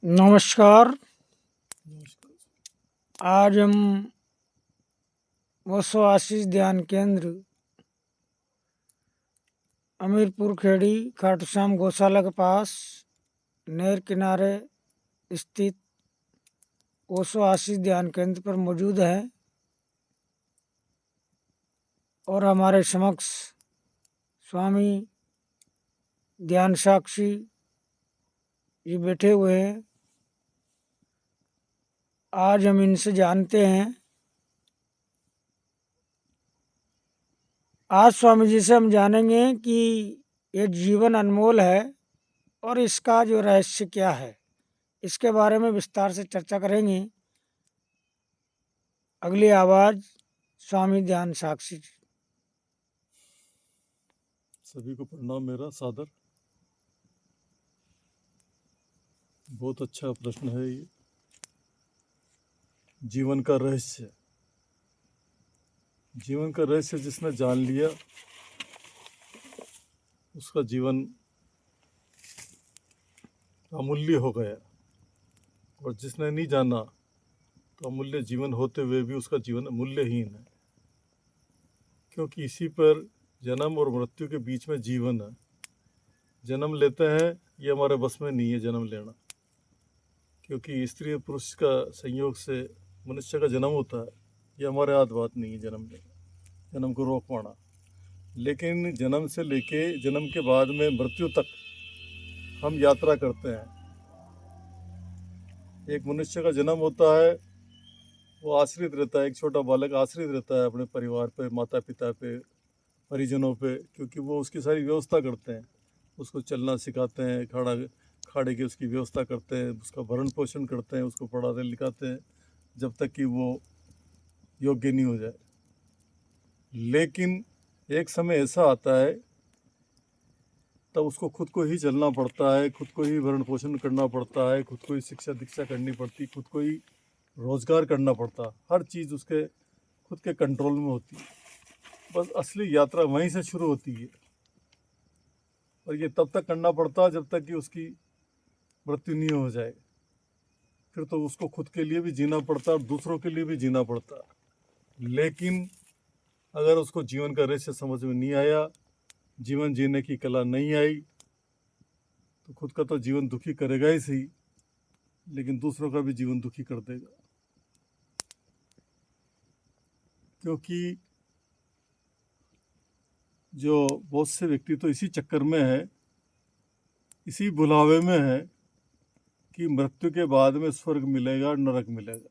नमस्कार। नमस्कार। आज हम ओशो आशीष ध्यान केंद्र अमीरपुर खेड़ी खाटू श्याम गौशाला के पास नहर किनारे स्थित ओशो आशीष ध्यान केंद्र पर मौजूद हैं और हमारे समक्ष स्वामी ध्यान साक्षी जी बैठे हुए हैं। आज हम इनसे जानते हैं, आज स्वामी जी से हम जानेंगे कि ये जीवन अनमोल है और इसका जो रहस्य क्या है, इसके बारे में विस्तार से चर्चा करेंगे। अगली आवाज स्वामी ध्यान साक्षी जी। सभी को प्रणाम मेरा सादर। बहुत अच्छा प्रश्न है ये। जीवन का रहस्य, जीवन का रहस्य जिसने जान लिया उसका जीवन अमूल्य हो गया, और जिसने नहीं जाना तो अमूल्य जीवन होते हुए भी उसका जीवन मूल्यहीन है, क्योंकि इसी पर जन्म और मृत्यु के बीच में जीवन है। जन्म लेते हैं, ये हमारे बस में नहीं है जन्म लेना, क्योंकि स्त्री और पुरुष का संयोग से मनुष्य का जन्म होता है। ये हमारे हाथ बात नहीं है जन्म लेना, जन्म को रोक पाना। लेकिन जन्म से लेके जन्म के बाद में मृत्यु तक हम यात्रा करते हैं। एक मनुष्य का जन्म होता है, वो आश्रित रहता है, एक छोटा बालक आश्रित रहता है अपने परिवार पे, माता पिता पे, परिजनों पे, क्योंकि वो उसकी सारी व्यवस्था करते हैं। उसको चलना सिखाते हैं, खाड़े की उसकी व्यवस्था करते हैं, उसका भरण पोषण करते हैं, उसको पढ़ाते लिखाते हैं जब तक कि वो योग्य नहीं हो जाए। लेकिन एक समय ऐसा आता है तब उसको खुद को ही चलना पड़ता है, खुद को ही भरण पोषण करना पड़ता है, खुद को ही शिक्षा दीक्षा करनी पड़ती, खुद को ही रोजगार करना पड़ता। हर चीज़ उसके खुद के कंट्रोल में होती है। बस असली यात्रा वहीं से शुरू होती है, और ये तब तक करना पड़ता है जब तक कि उसकी मृत्यु नहीं हो जाए। फिर तो उसको खुद के लिए भी जीना पड़ता है और दूसरों के लिए भी जीना पड़ता है। लेकिन अगर उसको जीवन का रहस्य समझ में नहीं आया, जीवन जीने की कला नहीं आई, तो खुद का तो जीवन दुखी करेगा ही सही, लेकिन दूसरों का भी जीवन दुखी कर देगा। क्योंकि जो बहुत से व्यक्ति तो इसी चक्कर में है, इसी बुलावे में है कि मृत्यु के बाद में स्वर्ग मिलेगा, नरक मिलेगा।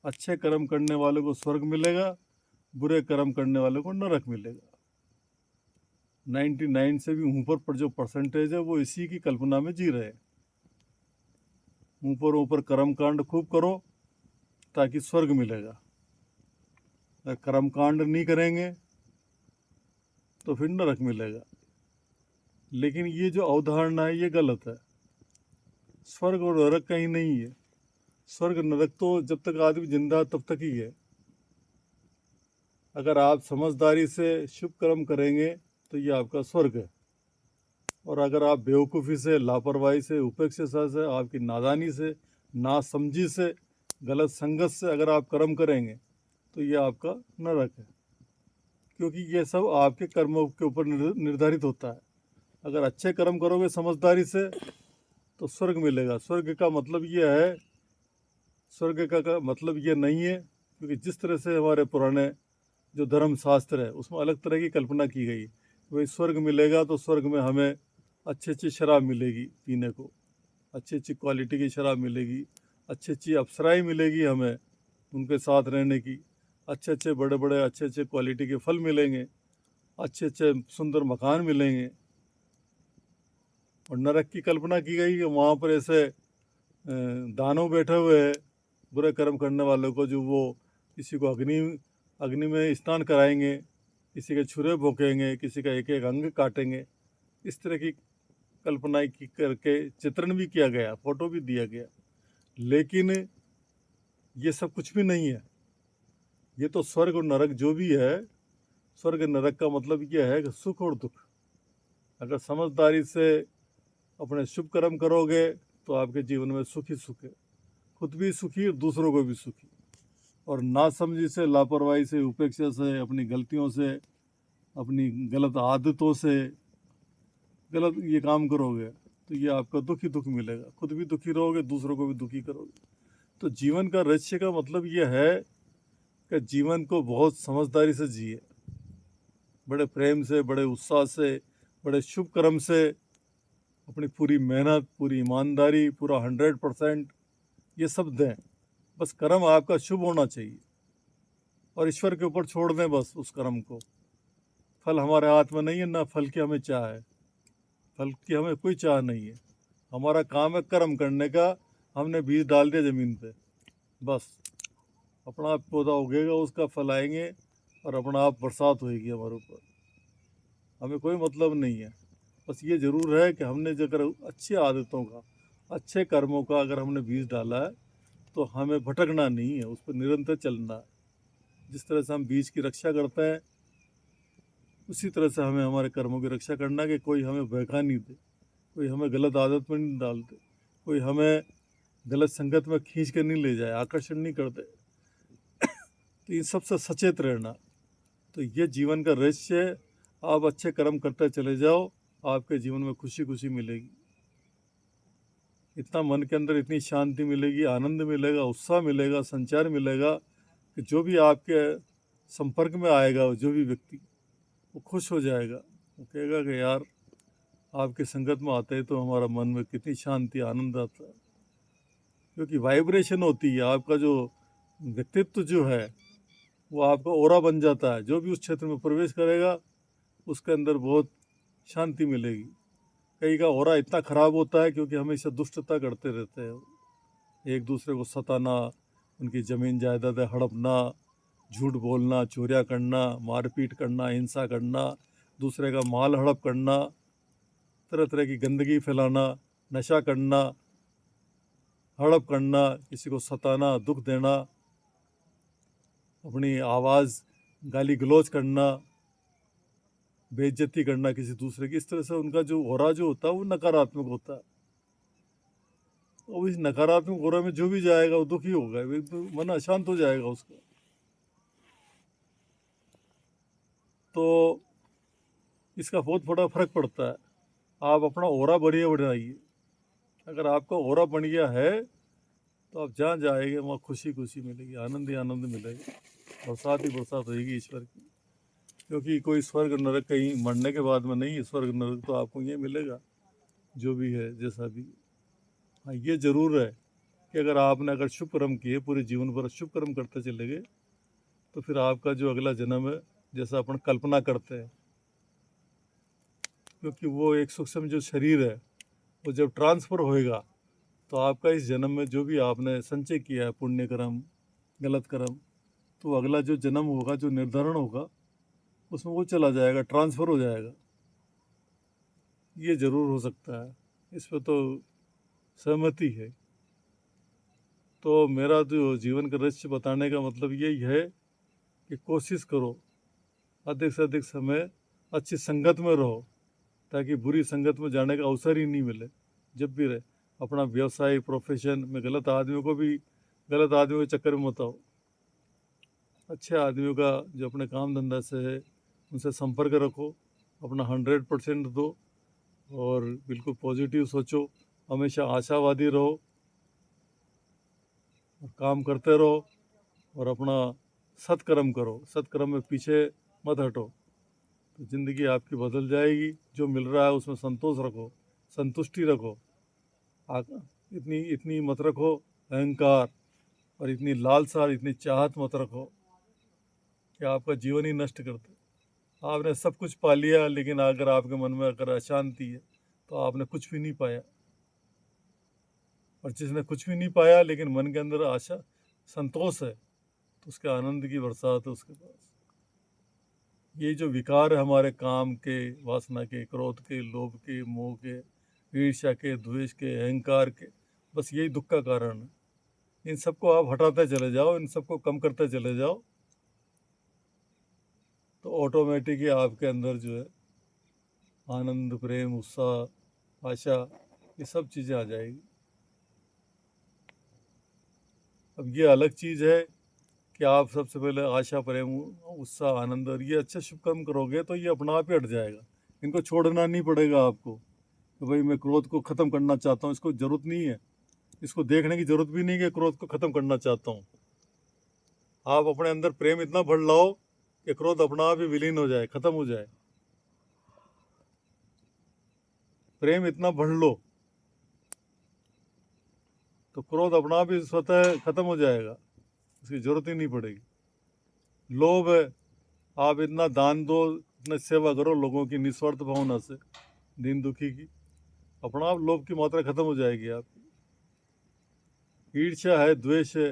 अच्छे कर्म करने वाले को स्वर्ग मिलेगा, बुरे कर्म करने वाले को नरक मिलेगा। 99 से भी ऊपर पर जो परसेंटेज है वो इसी की कल्पना में जी रहे हैं। ऊपर ऊपर कर्म कांड खूब करो ताकि स्वर्ग मिलेगा, अगर कर्म कांड नहीं करेंगे तो फिर नरक मिलेगा। लेकिन ये जो अवधारणा है ये गलत है। स्वर्ग और नरक कहीं नहीं है। स्वर्ग नरक तो जब तक आदमी जिंदा तब तक ही है। अगर आप समझदारी से शुभ कर्म करेंगे तो ये आपका स्वर्ग है, और अगर आप बेवकूफ़ी से, लापरवाही से, उपेक्षा से, आपकी नादानी से, नासमझी से, गलत संगत से अगर आप कर्म करेंगे तो ये आपका नरक है, क्योंकि ये सब आपके कर्मों के ऊपर निर्धारित होता है। अगर अच्छे कर्म करोगे समझदारी से तो स्वर्ग मिलेगा। स्वर्ग का मतलब ये है, स्वर्ग का मतलब ये नहीं है, क्योंकि जिस तरह से हमारे पुराने जो धर्म शास्त्र है उसमें अलग तरह की कल्पना की गई। वही स्वर्ग मिलेगा तो स्वर्ग में हमें अच्छी अच्छी शराब मिलेगी पीने को, अच्छी अच्छी क्वालिटी की शराब मिलेगी, अच्छी अच्छी अप्सराएँ मिलेगी हमें उनके साथ रहने की, अच्छे अच्छे बड़े बड़े अच्छे अच्छे क्वालिटी के फल मिलेंगे, अच्छे अच्छे सुंदर मकान मिलेंगे। और नरक की कल्पना की गई कि वहाँ पर ऐसे दानव बैठे हुए हैं बुरे कर्म करने वालों को, जो वो किसी को अग्नि में स्नान कराएंगे, किसी के छुरे भोंकेंगे, किसी का एक एक अंग काटेंगे। इस तरह की कल्पनाएं की करके चित्रण भी किया गया, फोटो भी दिया गया। लेकिन ये सब कुछ भी नहीं है। ये तो स्वर्ग और नरक जो भी है, स्वर्ग नरक का मतलब ये है कि सुख और दुख। अगर समझदारी से अपने शुभ कर्म करोगे तो आपके जीवन में सुख ही सुख है, खुद भी सुखी और दूसरों को भी सुखी। और नासमझी से, लापरवाही से, उपेक्षा से, अपनी गलतियों से, अपनी गलत आदतों से गलत ये काम करोगे तो ये आपका दुख ही दुख मिलेगा, खुद भी दुखी रहोगे, दूसरों को भी दुखी करोगे। तो जीवन का रहस्य का मतलब ये है कि जीवन को बहुत समझदारी से जिए, बड़े प्रेम से, बड़े उत्साह से, बड़े शुभ कर्म से, अपनी पूरी मेहनत, पूरी ईमानदारी, पूरा 100% ये सब दें। बस कर्म आपका शुभ होना चाहिए और ईश्वर के ऊपर छोड़ दें बस उस कर्म को। फल हमारे हाथ में नहीं है, ना फल की हमें चाह है, फल की हमें कोई चाह नहीं है। हमारा काम है कर्म करने का। हमने बीज डाल दिया ज़मीन पे, बस अपना आप पौधा उगेगा, उसका फल आएंगे और अपना आप बरसात होएगी हमारे ऊपर। हमें कोई मतलब नहीं है। बस ये ज़रूर है कि हमने अगर अच्छी आदतों का, अच्छे कर्मों का अगर हमने बीज डाला है तो हमें भटकना नहीं है, उस पर निरंतर चलना है। जिस तरह से हम बीज की रक्षा करते हैं उसी तरह से हमें हमारे कर्मों की रक्षा करना है कि कोई हमें बहका नहीं दे, कोई हमें गलत आदत में नहीं डाल दे, कोई हमें गलत संगत में खींच कर नहीं ले जाए, आकर्षण नहीं कर दे। तो इन सबसे सचेत रहना। तो ये जीवन का रहस्य है। आप अच्छे कर्म करते चले जाओ, आपके जीवन में खुशी खुशी मिलेगी। इतना मन के अंदर इतनी शांति मिलेगी, आनंद मिलेगा, उत्साह मिलेगा, संचार मिलेगा कि जो भी आपके संपर्क में आएगा, जो भी व्यक्ति, वो खुश हो जाएगा। वो कहेगा कि यार आपके संगत में आते हैं तो हमारा मन में कितनी शांति, आनंद आता है। क्योंकि वाइब्रेशन होती है, आपका जो व्यक्तित्व जो है वो आपका ओरा बन जाता है। जो भी उस क्षेत्र में प्रवेश करेगा उसके अंदर बहुत शांति मिलेगी। कई का ओरा इतना खराब होता है क्योंकि हमेशा दुष्टता करते रहते हैं, एक दूसरे को सताना, उनकी ज़मीन जायदादें हड़पना, झूठ बोलना, चोरियाँ करना, मारपीट करना, हिंसा करना, दूसरे का माल हड़प करना, तरह तरह की गंदगी फैलाना, नशा करना, हड़प करना, किसी को सताना, दुख देना, अपनी आवाज़ गाली गलौज करना, बेइज्जती करना किसी दूसरे की। इस तरह से उनका जो ओरा जो होता है वो नकारात्मक होता है। और इस नकारात्मक ओरा में जो भी जाएगा वो दुखी होगा, मन अशांत हो जाएगा उसका। तो इसका बहुत बड़ा फर्क पड़ता है। आप अपना ओरा बढ़ाइए। अगर आपका ओरा बन गया है तो आप जहाँ जाएंगे वहाँ खुशी खुशी मिलेगी, आनंद ही आनंद मिलेगा, बरसात ही बरसात होगी ईश्वर की। क्योंकि कोई स्वर्ग नरक कहीं मरने के बाद में नहीं है। स्वर्ग नरक तो आपको ये मिलेगा जो भी है, जैसा भी। हाँ, ये ज़रूर है कि अगर शुभ कर्म किए, पूरे जीवन भर शुभ कर्म करते चले गए, तो फिर आपका जो अगला जन्म है, जैसा अपन कल्पना करते हैं, क्योंकि वो एक सूक्ष्म जो शरीर है वो जब ट्रांसफ़र होएगा तो आपका इस जन्म में जो भी आपने संचय किया है, पुण्य कर्म, गलत कर्म, तो अगला जो जन्म होगा, जो निर्धारण होगा, उसमें वो चला जाएगा, ट्रांसफ़र हो जाएगा। ये ज़रूर हो सकता है, इस पर तो सहमति है। तो मेरा जो जीवन का रहस्य बताने का मतलब यही है कि कोशिश करो अधिक से अधिक समय अच्छी संगत में रहो, ताकि बुरी संगत में जाने का अवसर ही नहीं मिले। जब भी रहे अपना व्यवसाय, प्रोफेशन में गलत आदमियों के चक्कर में मत आओ। अच्छे आदमियों का जो अपने काम धंधा से है उनसे संपर्क रखो, अपना 100% दो और बिल्कुल पॉजिटिव सोचो, हमेशा आशावादी रहो और काम करते रहो और अपना सत्कर्म करो। सत्कर्म में पीछे मत हटो, तो ज़िंदगी आपकी बदल जाएगी। जो मिल रहा है उसमें संतोष रखो, संतुष्टि रखो। इतनी इतनी मत रखो अहंकार, और इतनी लालसा और इतनी चाहत मत रखो कि आपका जीवन ही नष्ट कर दे। आपने सब कुछ पा लिया, लेकिन अगर आपके मन में अगर अशांति है तो आपने कुछ भी नहीं पाया। और जिसने कुछ भी नहीं पाया लेकिन मन के अंदर आशा, संतोष है, तो उसके आनंद की बरसात है उसके पास। ये जो विकार है हमारे काम के, वासना के, क्रोध के, लोभ के, मोह के, ईर्ष्या के, द्वेष के, अहंकार के, बस यही दुख का कारण है। इन सबको आप हटाते चले जाओ, इन सबको कम करते चले जाओ, तो ऑटोमेटिक ही आपके अंदर जो है आनंद, प्रेम, उत्साह, आशा, ये सब चीज़ें आ जाएगी। अब ये अलग चीज़ है कि आप सबसे पहले आशा, प्रेम, उत्साह, आनंद और ये अच्छा शुभ कर्म करोगे तो ये अपना आप ही हट जाएगा। इनको छोड़ना नहीं पड़ेगा आपको कि भाई मैं क्रोध को ख़त्म करना चाहता हूँ, इसको ज़रूरत नहीं है। इसको देखने की ज़रूरत भी नहीं कि क्रोध को ख़त्म करना चाहता हूँ। आप अपने अंदर प्रेम इतना भर लाओ कि क्रोध अपना आप ही विलीन हो जाए, ख़त्म हो जाए। प्रेम इतना भर लो तो क्रोध अपना आप ही स्वतः ख़त्म हो जाएगा, उसकी ज़रूरत ही नहीं पड़ेगी। लोभ है, आप इतना दान दो, इतना सेवा करो लोगों की निस्वार्थ भावना से, दीन दुखी की, अपना आप लोभ की मात्रा ख़त्म हो जाएगी आपकी। ईर्ष्या है, द्वेष है,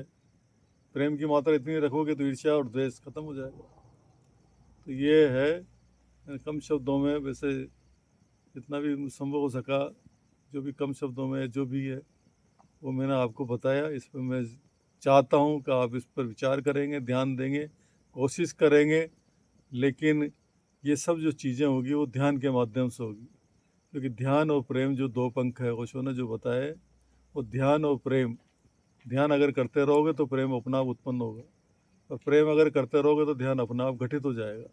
प्रेम की मात्रा इतनी रखोगे तो ईर्ष्या और द्वेष खत्म हो जाएगा। तो ये है कम शब्दों में, वैसे जितना भी संभव हो सका, जो भी कम शब्दों में जो भी है वो मैंने आपको बताया। इस पर मैं चाहता हूँ कि आप इस पर विचार करेंगे, ध्यान देंगे, कोशिश करेंगे। लेकिन ये सब जो चीज़ें होगी वो ध्यान के माध्यम से होगी, क्योंकि ध्यान और प्रेम जो दो पंख है, ओशो ने जो बताया, वो ध्यान और प्रेम। ध्यान अगर करते रहोगे तो प्रेम अपना आप उत्पन्न होगा, और प्रेम अगर करते रहोगे तो ध्यान अपना आप घटित हो जाएगा।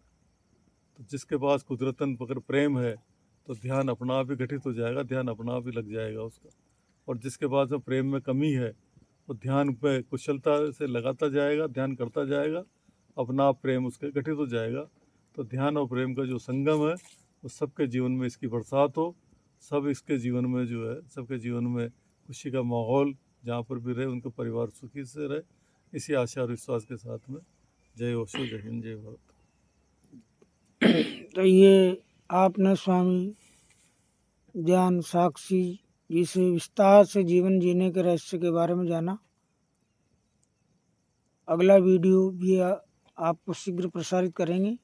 तो जिसके पास कुदरतन अगर प्रेम है तो ध्यान अपना आप ही घटित हो जाएगा, ध्यान अपना आप ही लग जाएगा उसका। और जिसके पास में प्रेम में कमी है वो ध्यान पे कुशलता से लगाता जाएगा, ध्यान करता जाएगा, अपना आप प्रेम उसके घटित हो जाएगा। तो ध्यान और प्रेम का जो संगम है वो सबके जीवन में इसकी बरसात हो, सब इसके जीवन में जो है, सबके जीवन में खुशी का माहौल जहाँ पर भी रहे, उनका परिवार सुखी से रहे, इसी आशा और विश्वास के साथ में जय ओशो, जय हिंद, जय भारत। तो ये आपने स्वामी ज्ञान साक्षी जी से विस्तार से जीवन जीने के रहस्य के बारे में जाना। अगला वीडियो भी आपको शीघ्र प्रसारित करेंगे।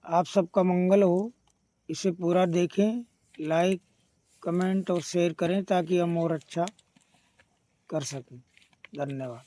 आप सबका मंगल हो, इसे पूरा देखें, लाइक, कमेंट और शेयर करें ताकि हम और अच्छा कर सकें। धन्यवाद।